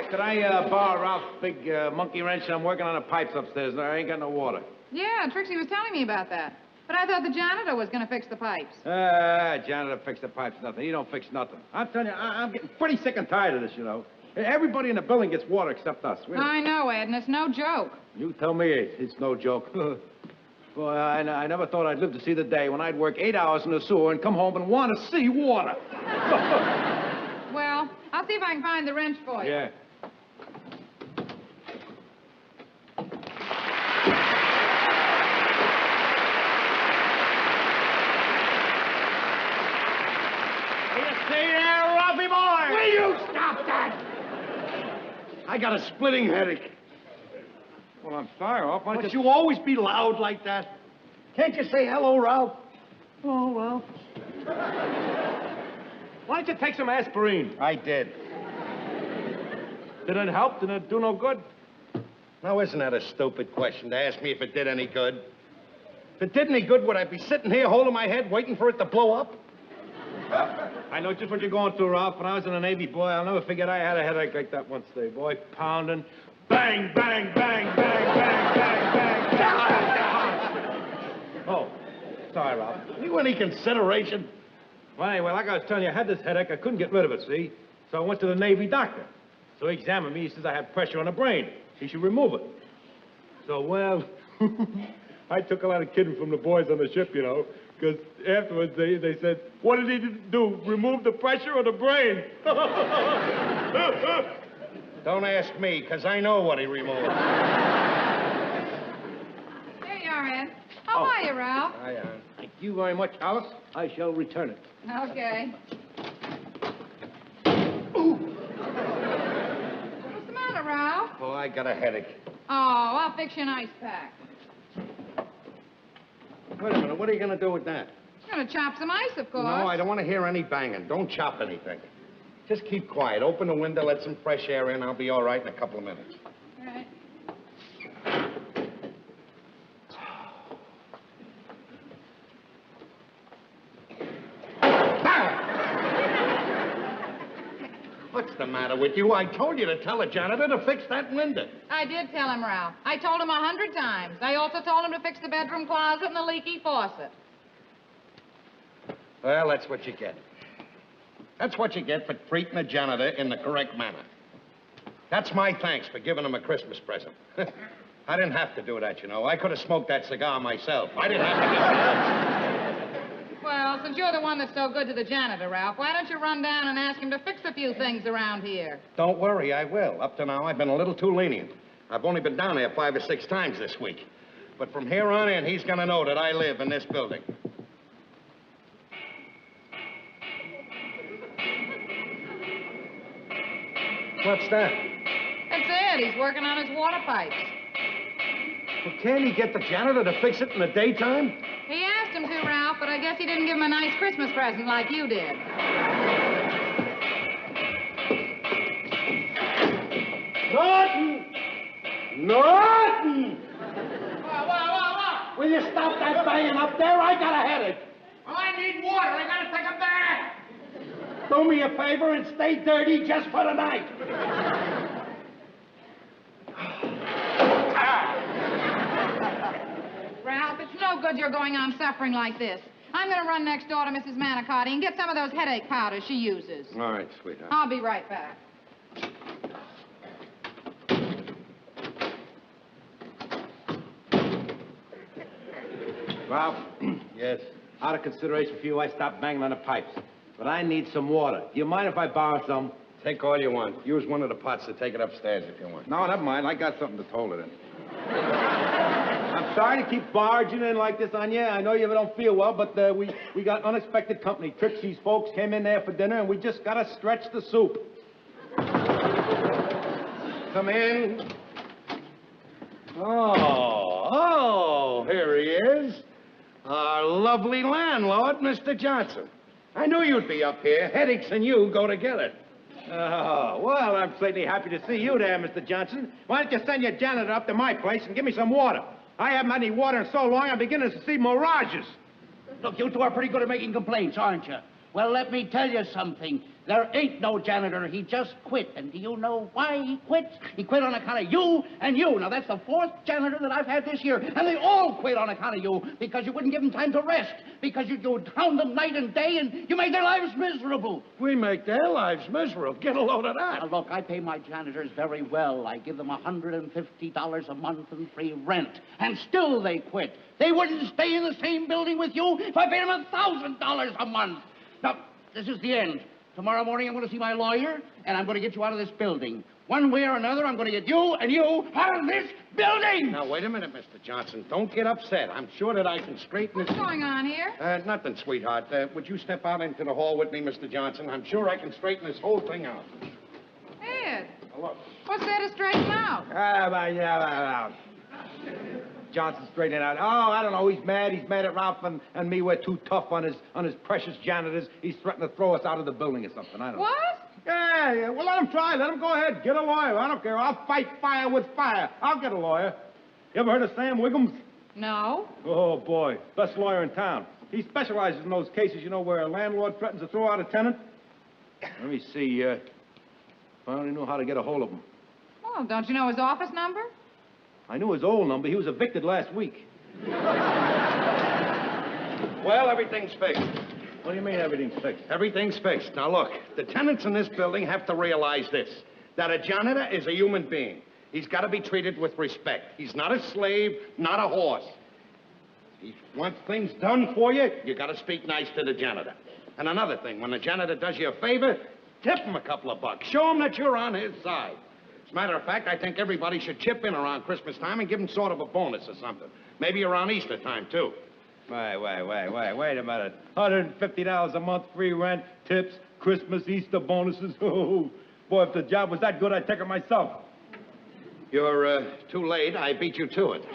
Could I borrow Ralph's big monkey wrench? I'm working on the pipes upstairs, and I ain't got no water. Yeah, Trixie was telling me about that. But I thought the janitor was going to fix the pipes. Janitor fix the pipes, nothing. He don't fix nothing. I'm telling you, I'm getting pretty sick and tired of this, you know. Everybody in the building gets water except us. I know, Ed, and it's no joke. You tell me it's no joke. Boy, I never thought I'd live to see the day when I'd work 8 hours in the sewer and come home and want to see water. Well, I'll see if I can find the wrench for you. Yeah. Stay there, Ralphie boy! Will you stop that? I got a splitting headache. Well, I'm sorry, Ralph. But you always be loud like that. Can't you say hello, Ralph? Oh, Ralph. Why don't you take some aspirin? I did. Did it help? Did it do no good? Now, isn't that a stupid question to ask me if it did any good? If it did any good, would I be sitting here holding my head waiting for it to blow up? I know just what you're going through, Ralph. When I was in the Navy, boy, I'll never forget I had a headache like that once day, boy. Pounding. Bang, bang, bang, bang, bang, bang, bang. Oh, sorry, Ralph. You any consideration? Well, anyway, like I was telling you, I had this headache. I couldn't get rid of it, see? So I went to the Navy doctor. So he examined me. He says I had pressure on the brain. He should remove it. So, well, I took a lot of kidding from the boys on the ship, you know, because afterwards they said, what did he do? Remove the pressure on the brain? Don't ask me, because I know what he removed. There you are, Ed. How are you, Ralph? Thank you very much, Alice. I shall return it. Okay. What's the matter, Ralph? Oh, I got a headache. Oh, I'll fix you an ice pack. Wait a minute, what are you going to do with that? I'm going to chop some ice, of course. No, I don't want to hear any banging. Don't chop anything. Just keep quiet. Open the window, let some fresh air in. I'll be all right in a couple of minutes. All right. What's the matter with you? I told you to tell the janitor to fix that window. I did tell him, Ralph. I told him 100 times. I also told him to fix the bedroom closet and the leaky faucet. Well, that's what you get. That's what you get for treating the janitor in the correct manner. That's my thanks for giving him a Christmas present. I didn't have to do that, you know. I could have smoked that cigar myself. I didn't have to do that. Well, since you're the one that's so good to the janitor, Ralph, why don't you run down and ask him to fix a few things around here? Don't worry, I will. Up to now, I've been a little too lenient. I've only been down there 5 or 6 times this week. But from here on in, he's going to know that I live in this building. What's that? That's Ed. He's working on his water pipes. Well, can't he get the janitor to fix it in the daytime? He asked him to, Ralph, but I guess he didn't give him a nice Christmas present like you did. Norton! Norton! What? Will you stop that banging up there? I got a headache. Well, I need water. I gotta take a bath. Do me a favor and stay dirty just for the night. Ralph, it's no good you're going on suffering like this. I'm going to run next door to Mrs. Manicotti and get some of those headache powders she uses. All right, sweetheart. I'll be right back. Ralph, Yes? out of consideration for you, I stopped banging on the pipes. But I need some water. Do you mind if I borrow some? Take all you want. Use one of the pots to take it upstairs if you want. No, never mind. I got something to hold it in. I'm sorry to keep barging in like this on you. I know you don't feel well, but we got unexpected company. Trixie's folks came in there for dinner, and we just got to stretch the soup. Come in. Oh, here he is. Our lovely landlord, Mr. Johnson. I knew you'd be up here. Headaches and you go together. Oh, well, I'm certainly happy to see you there, Mr. Johnson. Why don't you send your janitor up to my place and give me some water? I haven't had any water in so long, I'm beginning to see mirages. Look, you two are pretty good at making complaints, aren't you? Well, let me tell you something. There ain't no janitor. He just quit. And do you know why he quit? He quit on account of you and you. Now, that's the fourth janitor that I've had this year. And they all quit on account of you because you wouldn't give them time to rest. Because you'd hound them night and day and you made their lives miserable. We make their lives miserable. Get a load of that. Now, look, I pay my janitors very well. I give them $150 a month in free rent. And still they quit. They wouldn't stay in the same building with you if I paid them $1,000 a month. Now, this is the end. Tomorrow morning, I'm going to see my lawyer, and I'm going to get you out of this building. One way or another, I'm going to get you and you out of this building! Now, wait a minute, Mr. Johnson. Don't get upset. I'm sure that I can straighten this... What's going on here? Nothing, sweetheart. Would you step out into the hall with me, Mr. Johnson? I'm sure I can straighten this whole thing out. Ed, Now, look. what's there to straighten out? Johnson straightening out. Oh, I don't know. He's mad. He's mad at Ralph and me. We're too tough on his precious janitors. He's threatening to throw us out of the building or something. I don't know. What? Yeah. Well, let him try. Let him go ahead. Get a lawyer. I don't care. I'll fight fire with fire. I'll get a lawyer. You ever heard of Sam Wiggums? No. Oh, boy. Best lawyer in town. He specializes in those cases, you know, where a landlord threatens to throw out a tenant. Let me see. If I only knew how to get a hold of him. Well, don't you know his office number? I knew his old number. He was evicted last week. Well, everything's fixed. What do you mean everything's fixed? Everything's fixed. Now, look, the tenants in this building have to realize this, that a janitor is a human being. He's got to be treated with respect. He's not a slave, not a horse. He wants things done for you, you got to speak nice to the janitor. And another thing, when the janitor does you a favor, tip him a couple of bucks. Show him that you're on his side. As a matter of fact, I think everybody should chip in around Christmas time and give him sort of a bonus or something. Maybe around Easter time, too. Wait a minute. $150 a month, free rent, tips, Christmas, Easter bonuses. Oh, boy, if the job was that good, I'd take it myself. You're too late. I beat you to it.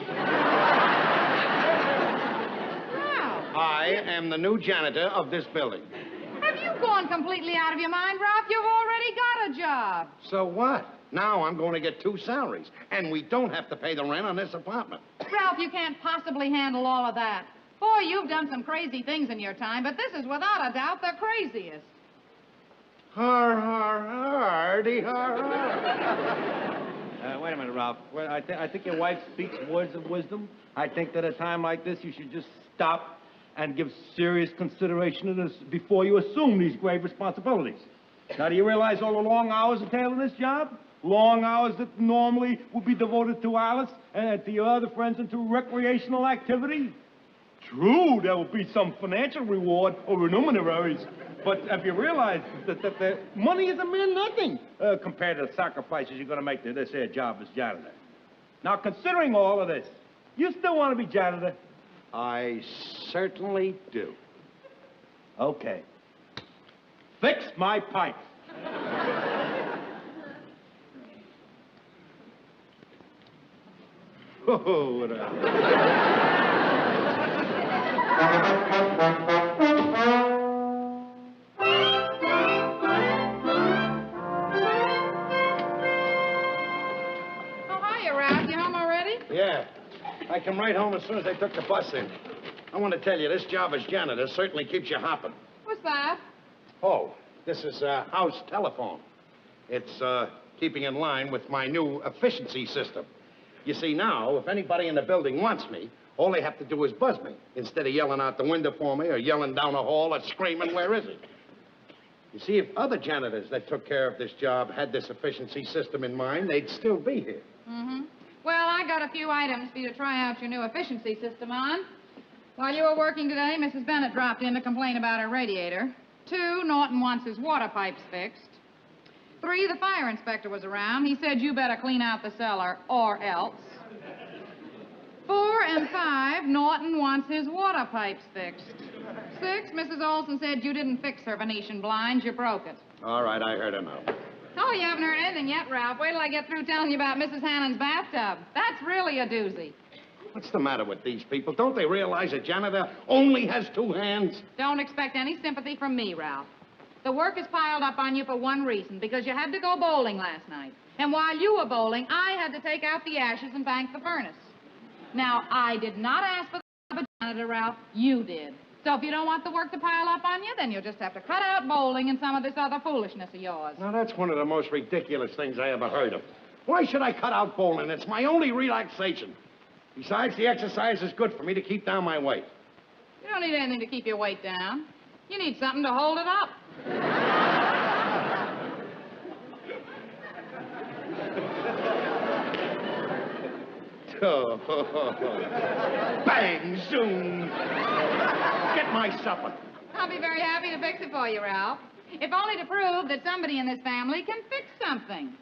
Wow. I am the new janitor of this building. Have you gone completely out of your mind, Ralph? You've already got a job. So what? Now I'm going to get 2 salaries, and we don't have to pay the rent on this apartment. Ralph, you can't possibly handle all of that. Boy, you've done some crazy things in your time, but this is without a doubt the craziest. Har, har, hardy, har, har. Wait a minute, Ralph. Well, I think your wife speaks words of wisdom. I think that at a time like this, you should just stop and give serious consideration to this before you assume these grave responsibilities. Now, do you realize all the long hours entailed in this job? Long hours that normally would be devoted to Alice and to your other friends and to recreational activity? True, there will be some financial reward or remuneraries. But if you realize that the money is a mere nothing compared to the sacrifices you're going to make to this here job as janitor. Now, considering all of this, you still want to be janitor? I certainly do. Okay. Fix my pipes. Oh, what hiya, Ralph. You home already? Yeah. I come right home as soon as I took the bus in. I want to tell you, this job as janitor certainly keeps you hopping. What's that? Oh, this is house telephone. It's keeping in line with my new efficiency system. You see, now, if anybody in the building wants me, all they have to do is buzz me, instead of yelling out the window for me or yelling down the hall or screaming, "Where is he?" You see, if other janitors that took care of this job had this efficiency system in mind, they'd still be here. Mm-hmm. Well, I got a few items for you to try out your new efficiency system on. While you were working today, Mrs. Bennett dropped in to complain about her radiator. 2, Norton wants his water pipes fixed. 3, the fire inspector was around. He said you better clean out the cellar or else. 4 and 5, Norton wants his water pipes fixed. 6, Mrs. Olson said you didn't fix her Venetian blinds, you broke it. All right, I heard enough. Oh, you haven't heard anything yet, Ralph. Wait till I get through telling you about Mrs. Hannon's bathtub. That's really a doozy. What's the matter with these people? Don't they realize a janitor only has 2 hands? Don't expect any sympathy from me, Ralph. The work is piled up on you for one reason, because you had to go bowling last night. And while you were bowling, I had to take out the ashes and bank the furnace. Now, I did not ask for the job of janitor, Ralph. You did. So if you don't want the work to pile up on you, then you'll just have to cut out bowling and some of this other foolishness of yours. Now, that's one of the most ridiculous things I ever heard of. Why should I cut out bowling? It's my only relaxation. Besides, the exercise is good for me to keep down my weight. You don't need anything to keep your weight down. You need something to hold it up. Oh, bang, zoom. Get my supper. I'll be very happy to fix it for you, Ralph. If only to prove that somebody in this family can fix something.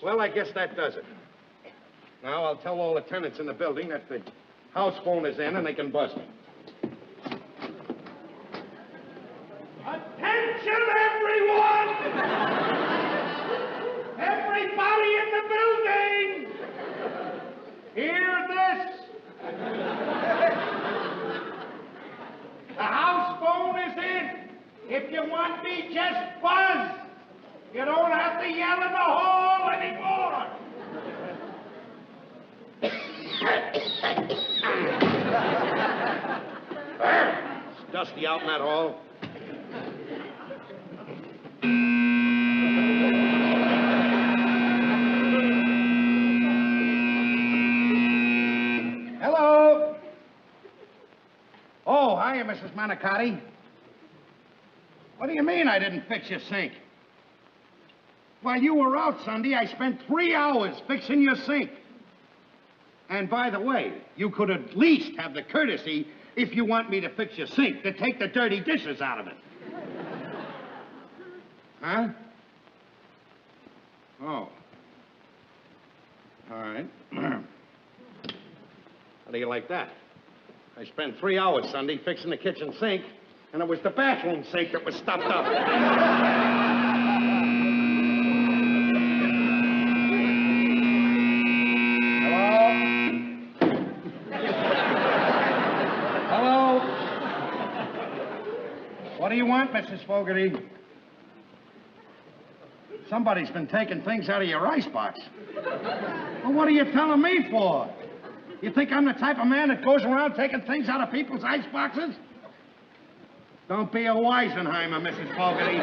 Well, I guess that does it. Now, I'll tell all the tenants in the building that the house phone is in and they can buzz me. Attention, everyone! Everybody in the building! Hear this! The house phone is in. If you want me, just buzz. You don't have to yell in the hall anymore. It's dusty out in that hall. Hello. Oh, hiya, Mrs. Manicotti. What do you mean I didn't fix your sink? While you were out Sunday, I spent 3 hours fixing your sink. And by the way, you could at least have the courtesy, if you want me to fix your sink, to take the dirty dishes out of it. Huh? Oh. All right. How do you like that? I spent 3 hours Sunday fixing the kitchen sink, and it was the bathroom sink that was stuffed up. What do you want, Mrs. Fogarty? Somebody's been taking things out of your icebox. Well, what are you telling me for? You think I'm the type of man that goes around taking things out of people's iceboxes? Don't be a Weisenheimer, Mrs. Fogarty.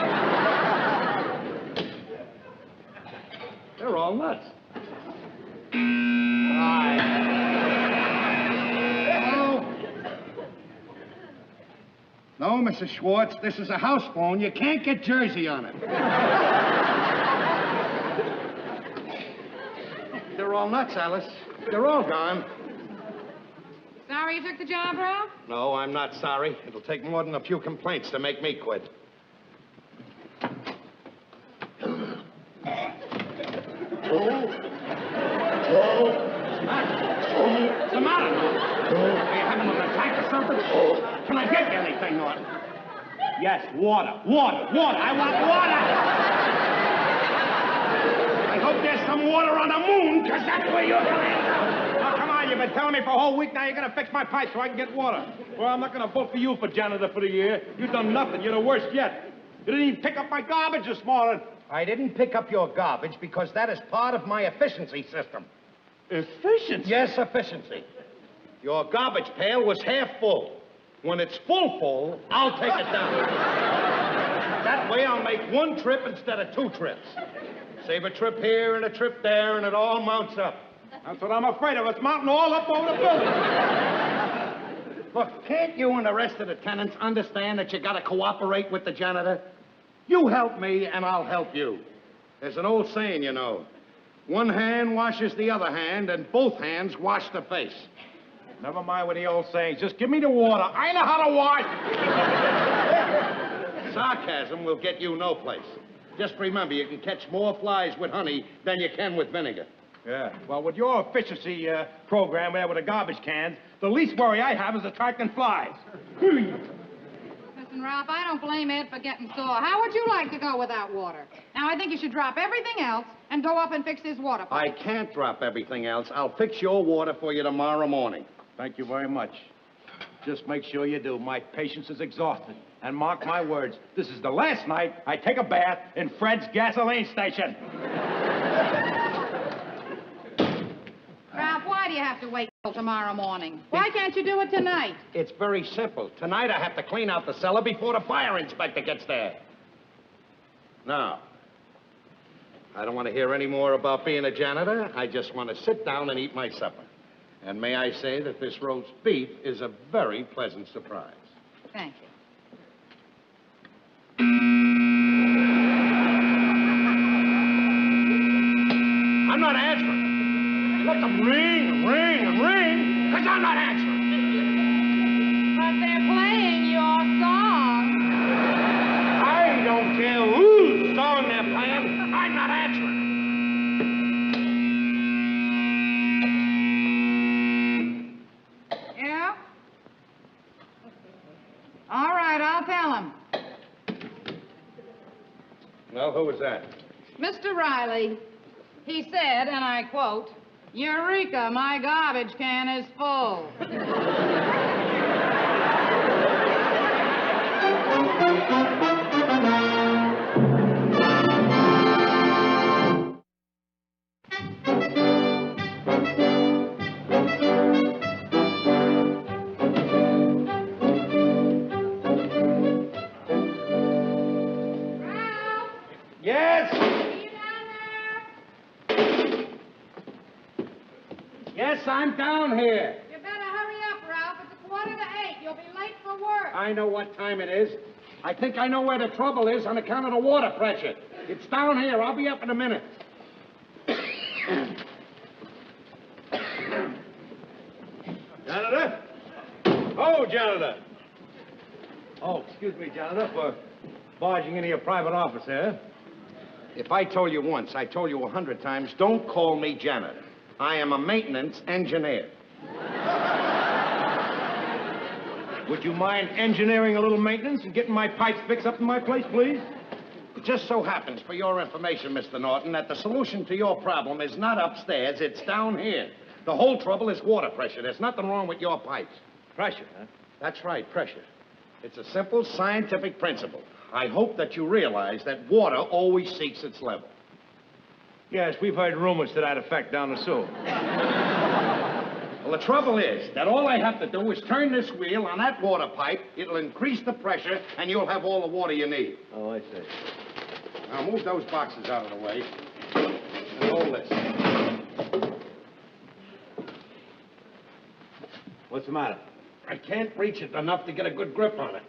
They're all nuts. No, Mrs. Schwartz, this is a house phone. You can't get Jersey on it. They're all nuts, Alice. They're all gone. Sorry you took the job, Ralph? No, I'm not sorry. It'll take more than a few complaints to make me quit. What's the matter? Are you having an attack or something? Can I get you anything, Norton? Yes, water. Water. Water. I want water. I hope there's some water on the moon, because that's where you're going to end up. Now, come on, you've been telling me for a whole week now you're going to fix my pipe so I can get water. Well, I'm not going to vote for you for janitor for the year. You've done nothing. You're the worst yet. You didn't even pick up my garbage this morning. I didn't pick up your garbage because that is part of my efficiency system. Efficiency? Yes, efficiency. Your garbage pail was half full. When it's full, I'll take it down. That way I'll make one trip instead of 2 trips. Save a trip here and a trip there, and it all mounts up. That's what I'm afraid of. It's mounting all up over the building. Look, can't you and the rest of the tenants understand that you gotta cooperate with the janitor? You help me, and I'll help you. There's an old saying, you know. One hand washes the other hand, and both hands wash the face. Never mind what the old sayings. Just give me the water. I know how to wash. Sarcasm will get you no place. Just remember, you can catch more flies with honey than you can with vinegar. Yeah. Well, with your efficiency program there with the garbage cans, the least worry I have is attracting flies. Listen, Ralph, I don't blame Ed for getting sore. How would you like to go without water? Now, I think you should drop everything else and go up and fix his water pipe. I can't drop everything else. I'll fix your water for you tomorrow morning. Thank you very much. Just make sure you do. My patience is exhausted. And mark my words, this is the last night I take a bath in Fred's gasoline station. Ralph, why do you have to wait tomorrow morning. Why can't you do it tonight? It's very simple. Tonight I have to clean out the cellar before the fire inspector gets there. Now, I don't want to hear any more about being a janitor. I just want to sit down and eat my supper. And may I say that this roast beef is a very pleasant surprise. Thank you. I'm not answering. Let them ring and ring and ring, because I'm not answering. But they're playing your song. I don't care whose song they're playing. I'm not answering. Yeah? All right, I'll tell him. Well, who was that? Mr. Riley, he said, and I quote, "Eureka, my garbage can is full." Yes? Yes, I'm down here. You better hurry up, Ralph. It's 7:45. You'll be late for work. I know what time it is. I think I know where the trouble is on account of the water pressure. It's down here. I'll be up in a minute. Janitor? Oh, janitor. Oh, excuse me, janitor, for barging into your private office here. If I told you once, I told you 100 times, don't call me janitor. I am a maintenance engineer. Would you mind engineering a little maintenance and getting my pipes fixed up in my place, please? It just so happens, for your information, Mr. Norton, that the solution to your problem is not upstairs, it's down here. The whole trouble is water pressure. There's nothing wrong with your pipes. Pressure, huh? That's right, pressure. It's a simple scientific principle. I hope that you realize that water always seeks its level. Yes, we've heard rumors to that effect down the sewer. Well, the trouble is that all I have to do is turn this wheel on that water pipe, it'll increase the pressure, and you'll have all the water you need. Oh, I see. Now, move those boxes out of the way. And hold this. What's the matter? I can't reach it enough to get a good grip on it.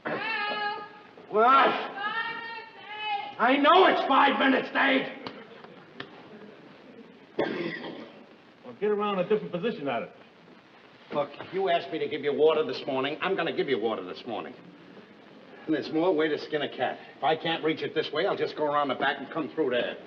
Ralph! What? 5 minutes late! I know it's 5 minutes, Dave. Well, get around a different position at it. Look, you asked me to give you water this morning. I'm going to give you water this morning. And there's more way to skin a cat. If I can't reach it this way, I'll just go around the back and come through there.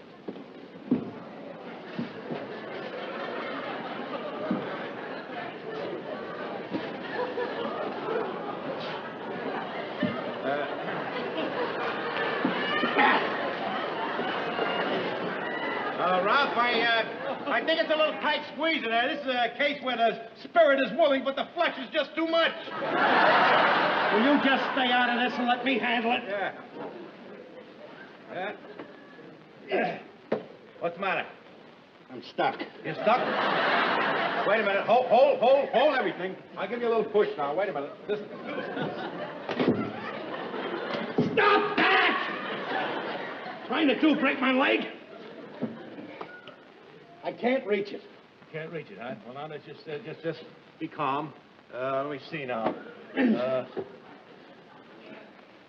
Ralph, I think it's a little tight squeeze in there. This is a case where the spirit is willing, but the flesh is just too much. Will you just stay out of this and let me handle it? Yeah. What's the matter? I'm stuck. You're stuck? Wait a minute. Hold everything. I'll give you a little push now. Wait a minute. Stop that! Trying to break my leg? I can't reach it. Can't reach it, huh? Well, now let's just be calm. Let me see now.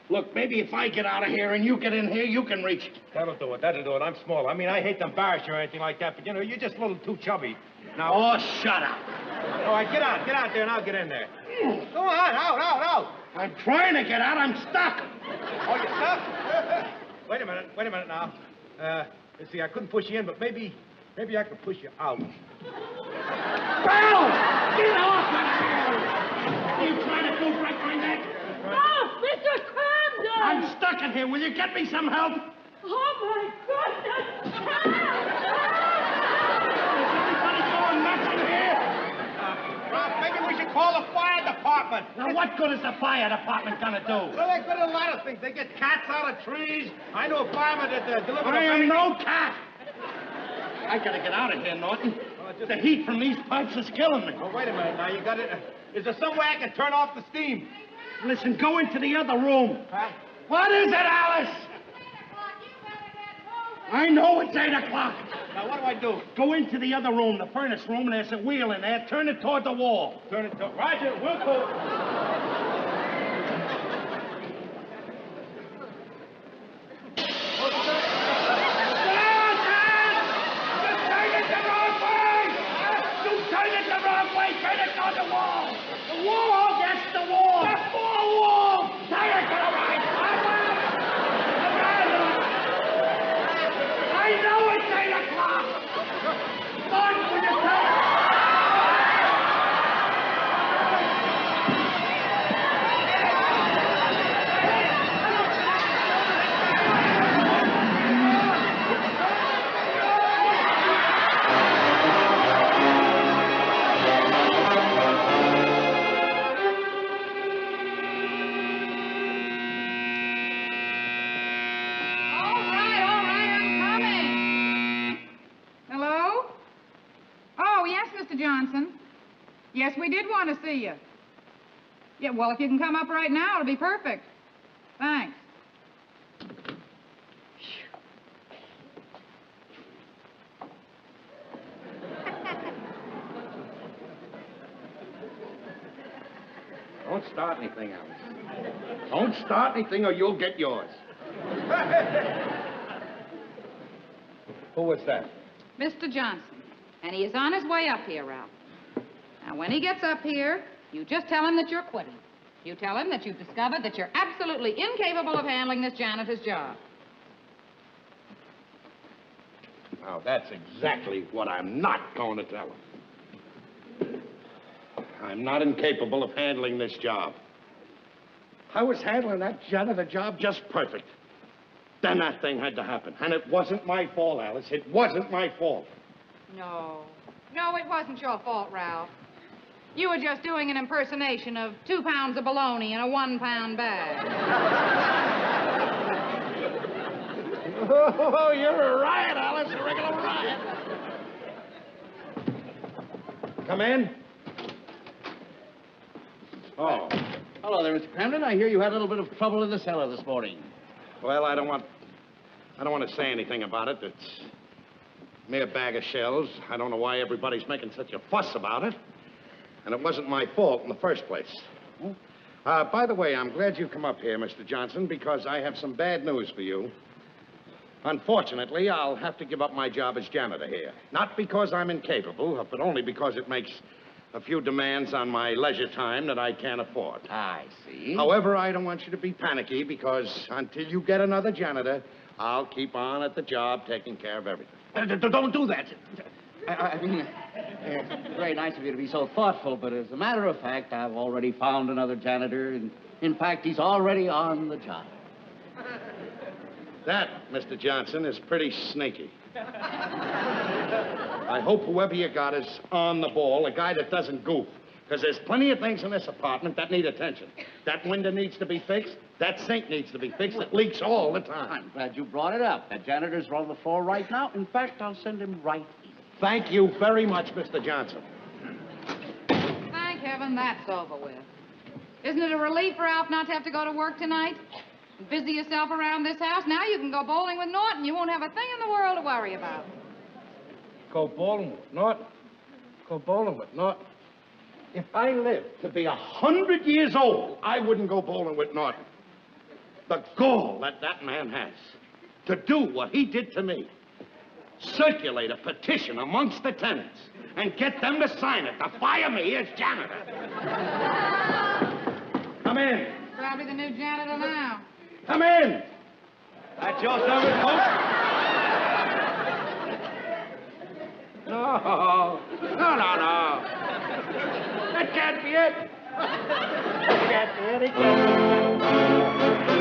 Look, maybe if I get out of here and you get in here, you can reach it. That'll do it. I'm small. I mean, I hate to embarrass you or anything like that, but, you know, you're just a little too chubby. Now... Oh, shut up. All right, get out there and I'll get in there. Go on, out. I'm trying to get out. I'm stuck. Oh, you're stuck? Wait a minute now. Let's see, I couldn't push you in, but maybe I could push you out. Well, get off of here! Are you trying to break my neck? Oh, Mr. Camden! I'm stuck in here. Will you get me some help? Oh, my goodness! Is everybody going nuts in here? Rob, maybe we should call the fire department. Now, what good is the fire department gonna do? Well, they're good at a lot of things. They get cats out of trees. I know a fireman that delivered I a am baby. no cat. I gotta get out of here, Norton. Well, just... The heat from these pipes is killing me. Oh, wait a minute now. You got it. Is there some way I can turn off the steam? Listen, go into the other room. Huh? What is it, Alice? I know it's 8 o'clock. Now, what do I do? Go into the other room, the furnace room, and there's a wheel in there. Turn it toward the wall. Turn it to... Roger, we'll go. All right, I'm coming. Hello? Oh, yes, Mr. Johnson. Yes, we did want to see you. Yeah, well, if you can come up right now, it'll be perfect. Thanks. Don't start anything, Alice. Don't start anything or you'll get yours. Who was that? Mr. Johnson. And he is on his way up here, Ralph. Now, when he gets up here, you just tell him that you're quitting. You tell him that you've discovered that you're absolutely incapable of handling this janitor's job. Now, that's exactly what I'm not going to tell him. I'm not incapable of handling this job. I was handling that janitor job just perfect. Then that thing had to happen. And it wasn't my fault, Alice. It wasn't my fault. No. No, it wasn't your fault, Ralph. You were just doing an impersonation of 2 pounds of bologna in a 1-pound bag. Oh, you're a riot, Alice. A regular riot. Come in. Oh. Hello there, Mr. Cramden. I hear you had a little bit of trouble in the cellar this morning. Well, I don't want to say anything about it. It's a mere bag of shells. I don't know why everybody's making such a fuss about it. And it wasn't my fault in the first place. By the way, I'm glad you've come up here, Mr. Johnson, because I have some bad news for you. Unfortunately, I'll have to give up my job as janitor here. Not because I'm incapable, but only because it makes a few demands on my leisure time that I can't afford. I see. However, I don't want you to be panicky, because until you get another janitor, I'll keep on at the job taking care of everything. Don't do that. I mean, it's very nice of you to be so thoughtful, but as a matter of fact, I've already found another janitor, and in fact, he's already on the job. That, Mr. Johnson, is pretty sneaky. I hope whoever you got is on the ball, a guy that doesn't goof. Because there's plenty of things in this apartment that need attention. That window needs to be fixed. That sink needs to be fixed. It leaks all the time. I'm glad you brought it up. That janitor's on the floor right now. In fact, I'll send him right in. Thank you very much, Mr. Johnson. Thank heaven that's over with. Isn't it a relief, Ralph, not to have to go to work tonight? Busy yourself around this house. Now you can go bowling with Norton. You won't have a thing in the world to worry about. Go bowling with Norton? Go bowling with Norton? If I lived to be 100 years old, I wouldn't go bowling with Norton. The gall that man has to do what he did to me. Circulate a petition amongst the tenants and get them to sign it to fire me as janitor. Come in. Probably the new janitor now. Come in. That's your service, folks? No. That can't be it. That can't be it. It can't be it.